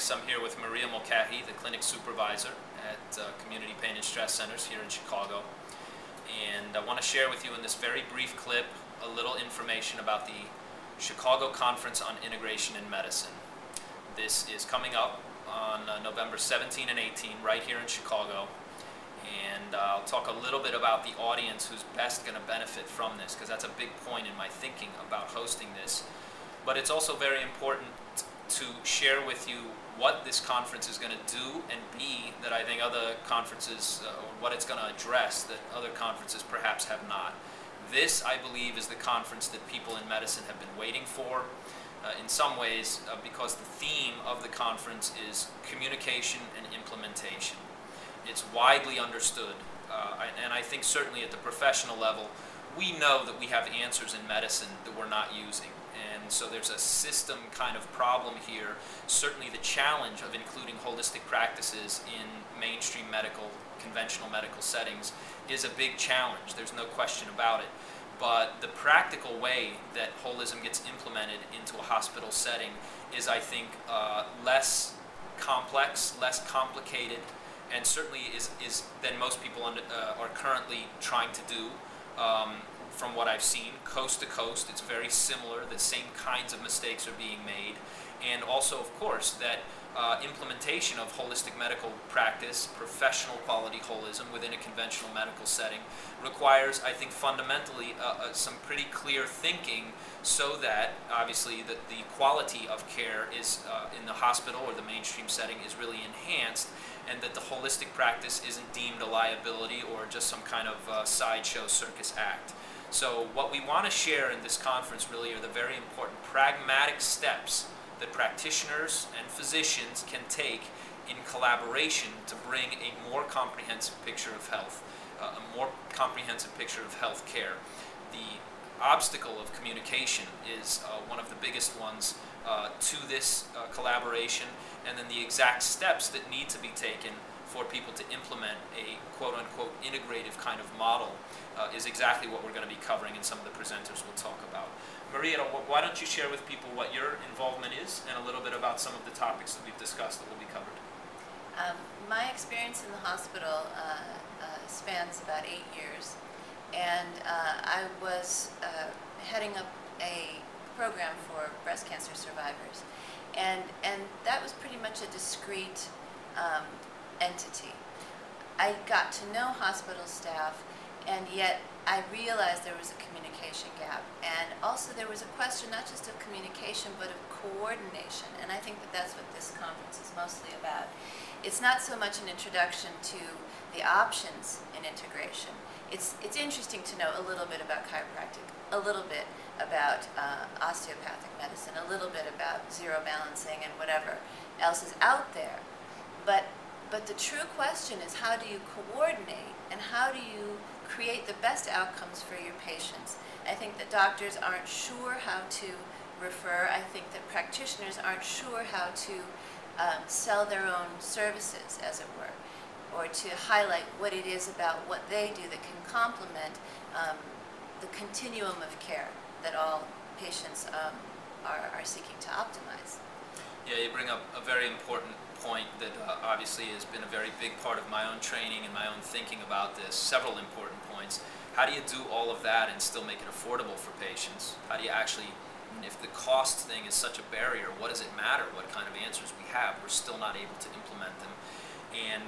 Clinics. I'm here with Maria Mulcahy, the clinic supervisor at Community Pain and Stress Centers here in Chicago. And I want to share with you in this very brief clip a little information about the Chicago Conference on Integration in Medicine. This is coming up on November 17 and 18 right here in Chicago. And I'll talk a little bit about the audience who's best going to benefit from this, because that's a big point in my thinking about hosting this. But it's also very important to share with you what this conference is going to do and be that I think other conferences, what it's going to address that other conferences perhaps have not. This, I believe, is the conference that people in medicine have been waiting for. In some ways, because the theme of the conference is communication and implementation. It's widely understood, and I think certainly at the professional level, we know that we have answers in medicine that we're not using. And so there's a system kind of problem here. Certainly the challenge of including holistic practices in mainstream medical, conventional medical settings is a big challenge. There's no question about it. But the practical way that holism gets implemented into a hospital setting is, I think, less complex, less complicated, and certainly is than most people are currently trying to do. From what I've seen, coast to coast, it's very similar. The same kinds of mistakes are being made. And also, of course, that implementation of holistic medical practice, professional quality holism within a conventional medical setting requires, I think, fundamentally some pretty clear thinking so that, obviously, the quality of care is in the hospital or the mainstream setting is really enhanced, and that the holistic practice isn't deemed a liability or just some kind of sideshow circus act. So what we want to share in this conference really are the very important pragmatic steps that practitioners and physicians can take in collaboration to bring a more comprehensive picture of health, a more comprehensive picture of health care. The obstacle of communication is one of the biggest ones to this collaboration, and then the exact steps that need to be taken for people to implement a quote-unquote integrative kind of model is exactly what we're going to be covering, and some of the presenters will talk about. Maria, why don't you share with people what your involvement is and a little bit about some of the topics that we've discussed that will be covered. My experience in the hospital spans about 8 years, and I was heading up a program for breast cancer survivors, and that was pretty much a discrete entity. I got to know hospital staff, and yet I realized there was a communication gap, and also there was a question not just of communication but of coordination, and I think that that's what this conference is mostly about. It's not so much an introduction to the options in integration. It's interesting to know a little bit about chiropractic, a little bit about osteopathic medicine, a little bit about zero balancing and whatever else is out there, but the true question is, how do you coordinate and how do you create the best outcomes for your patients? I think that doctors aren't sure how to refer. I think that practitioners aren't sure how to sell their own services, as it were, or to highlight what it is about what they do that can complement the continuum of care that all patients are seeking to optimize. Yeah, you bring up a very important point that obviously has been a very big part of my own training and my own thinking about this. Several important points. How do you do all of that and still make it affordable for patients? How do you actually, if the cost thing is such a barrier, what does it matter what kind of answers we have? We're still not able to implement them. And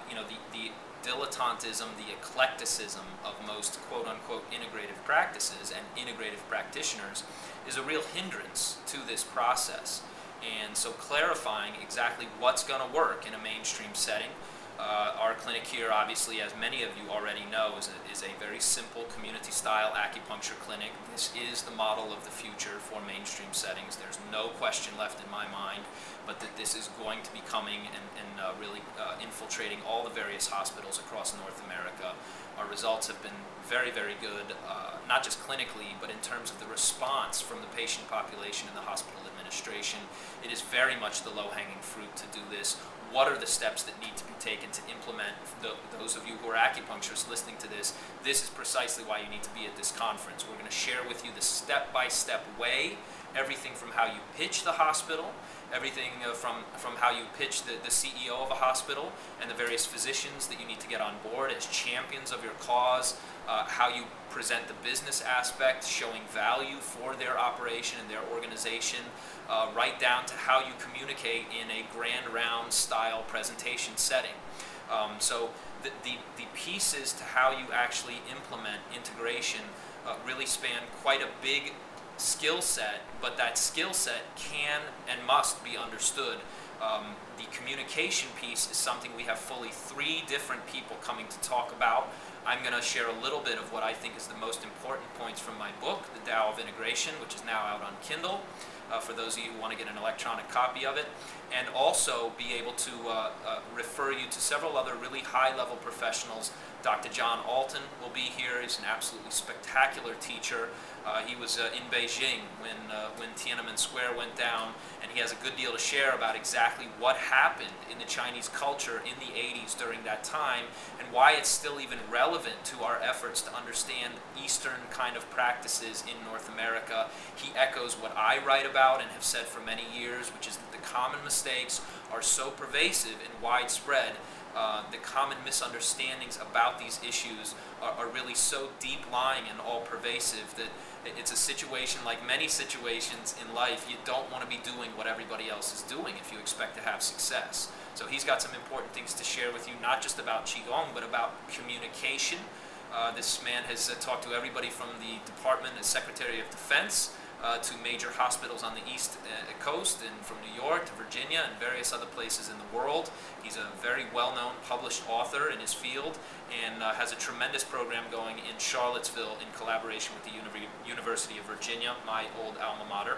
you know, the dilettantism, the eclecticism of most quote-unquote integrative practices and integrative practitioners is a real hindrance to this process. And so clarifying exactly what's going to work in a mainstream setting. Our clinic here, obviously, as many of you already know, is a very simple community-style acupuncture clinic. This is the model of the future for mainstream settings. There's no question left in my mind, but that this is going to be coming and really infiltrating all the various hospitals across North America. Our results have been very, very good, not just clinically, but in terms of the response from the patient population and the hospital administration. It is very much the low-hanging fruit to do this what are the steps that need to be taken to implement. Those of you who are acupuncturists listening to this, this is precisely why you need to be at this conference. We're going to share with you the step-by-step way, everything from how you pitch the hospital, everything from how you pitch the CEO of a hospital and the various physicians that you need to get on board as champions of your cause, how you present the business aspect, showing value for their operation and their organization, right down to how you communicate in a grand round style presentation setting. So the pieces to how you actually implement integration really span quite a big skill set, but that skill set can and must be understood. The communication piece is something we have fully 3 different people coming to talk about. I'm going to share a little bit of what I think is the most important points from my book, The Tao of Integration, which is now out on Kindle, for those of you who want to get an electronic copy of it, and also be able to refer you to several other really high-level professionals. Dr. John Alton will be here. He's an absolutely spectacular teacher. He was in Beijing when Tiananmen Square went down, and he has a good deal to share about exactly what happened in the Chinese culture in the 80s during that time, and why it's still even relevant to our efforts to understand Eastern kind of practices in North America. He echoes what I write about and have said for many years, which is that the common mistakes are so pervasive and widespread. The common misunderstandings about these issues are really so deep-lying and all-pervasive that it's a situation like many situations in life. You don't want to be doing what everybody else is doing if you expect to have success. So he's got some important things to share with you, not just about Qigong, but about communication. This man has talked to everybody from the Department as Secretary of Defense to major hospitals on the East Coast, and from New York to Virginia and various other places in the world. He's a very well-known published author in his field, and has a tremendous program going in Charlottesville in collaboration with the University of Virginia, my old alma mater.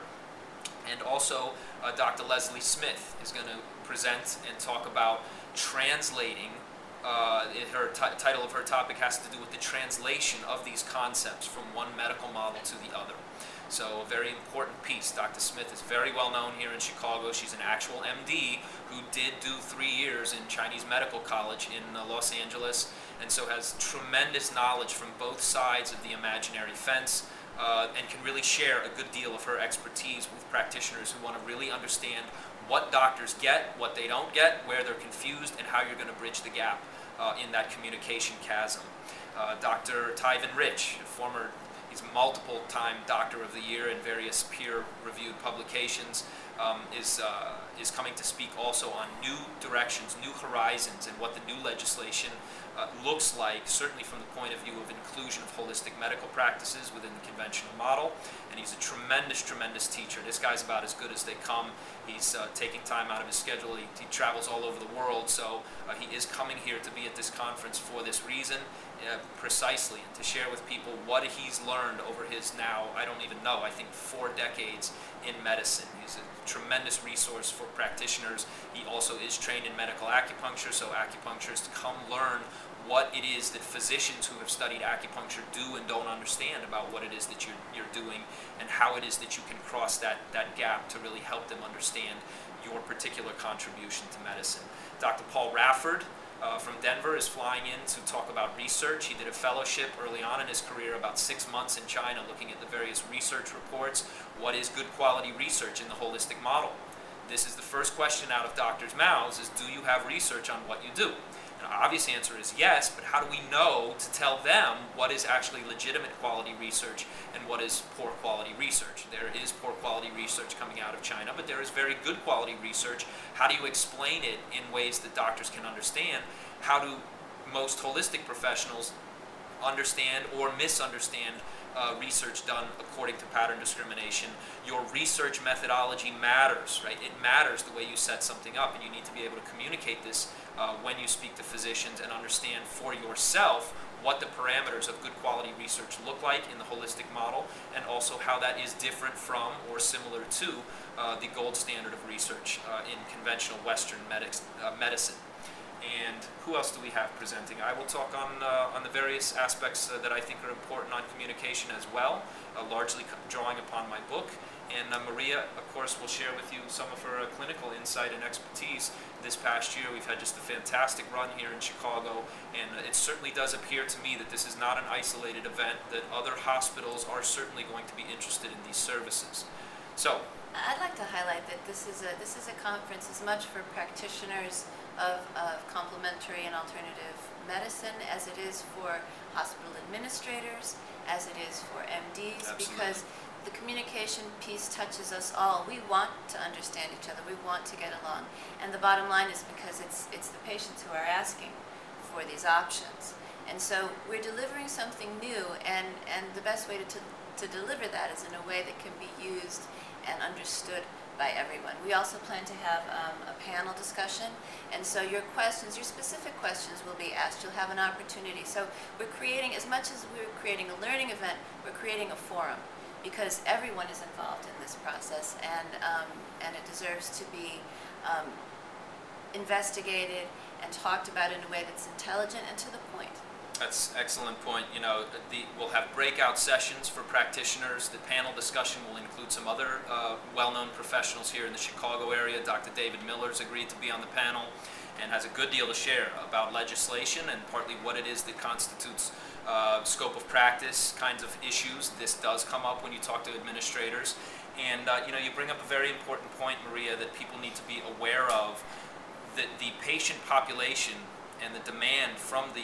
And also Dr. Leslie Smith is going to present and talk about translating. Her title of her topic has to do with the translation of these concepts from one medical model to the other. So a very important piece. Dr. Smith is very well known here in Chicago. She's an actual MD who did do 3 years in Chinese Medical College in Los Angeles, and so has tremendous knowledge from both sides of the imaginary fence, and can really share a good deal of her expertise with practitioners who want to really understand what doctors get, what they don't get, where they're confused, and how you're going to bridge the gap in that communication chasm. Dr. Tyven Rich, he's multiple-time Doctor of the Year in various peer-reviewed publications, is coming to speak also on new directions, new horizons, and what the new legislation looks like, certainly from the point of view of inclusion of holistic medical practices within the conventional model. And he's a tremendous, tremendous teacher. This guy's about as good as they come. He's taking time out of his schedule. He travels all over the world, so he is coming here to be at this conference for this reason, precisely, and to share with people what he's learned over his now, I don't even know, I think 4 decades in medicine. He's a tremendous resource for practitioners. He also is trained in medical acupuncture, so acupuncturists come learn what it is that physicians who have studied acupuncture do and don't understand about what it is that you're doing, and how it is that you can cross that gap to really help them understand your particular contribution to medicine. Dr. Paul Rafford from Denver is flying in to talk about research. He did a fellowship early on in his career, about 6 months in China, looking at the various research reports. What is good quality research in the holistic model? This is the first question out of doctors' mouths, is do you have research on what you do? And the obvious answer is yes, but how do we know to tell them what is actually legitimate quality research and what is poor quality research? There is poor quality research coming out of China, but there is very good quality research. How do you explain it in ways that doctors can understand? How do most holistic professionals understand or misunderstand research done according to pattern discrimination? Your research methodology matters, right? It matters the way you set something up, and you need to be able to communicate this when you speak to physicians and understand for yourself what the parameters of good quality research look like in the holistic model, and also how that is different from or similar to the gold standard of research in conventional Western medicine. And who else do we have presenting? I will talk on the various aspects that I think are important on communication as well, largely drawing upon my book. And Maria, of course, will share with you some of her clinical insight and expertise. This past year, we've had just a fantastic run here in Chicago, and it certainly does appear to me that this is not an isolated event, that other hospitals are certainly going to be interested in these services. So, I'd like to highlight that this is a conference as much for practitioners of complementary and alternative medicine as it is for hospital administrators, as it is for MDs, absolutely. because the communication piece touches us all. We want to understand each other. We want to get along. And the bottom line is because it's the patients who are asking for these options. And so we're delivering something new, and the best way to deliver that is in a way that can be used and understood by everyone. We also plan to have a panel discussion, and so your questions, your specific questions will be asked. You'll have an opportunity. So we're creating, as much as we're creating a learning event, we're creating a forum, because everyone is involved in this process, and it deserves to be investigated and talked about in a way that's intelligent and to the point. That's an excellent point. You know, we'll have breakout sessions for practitioners. The panel discussion will include some other well-known professionals here in the Chicago area. Dr. David Miller's agreed to be on the panel and has a good deal to share about legislation and partly what it is that constitutes scope of practice kinds of issues. This does come up when you talk to administrators. And you know, you bring up a very important point, Maria, that people need to be aware of, that the patient population and the demand from the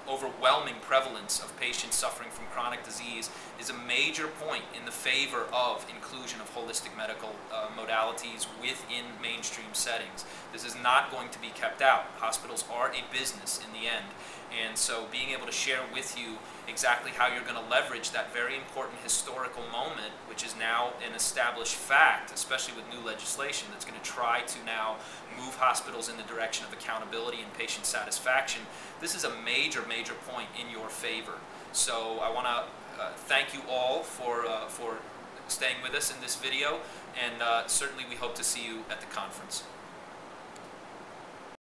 overwhelming prevalence of patients suffering from chronic disease is a major point in the favor of inclusion of holistic medical modalities within mainstream settings. This is not going to be kept out. Hospitals are a business in the end, and so being able to share with you exactly how you're going to leverage that very important historical moment, which is now an established fact, especially with new legislation that's going to try to now move hospitals in the direction of accountability and patient satisfaction. This is a major, major point in your favor. So I want to thank you all for staying with us in this video, and certainly we hope to see you at the conference.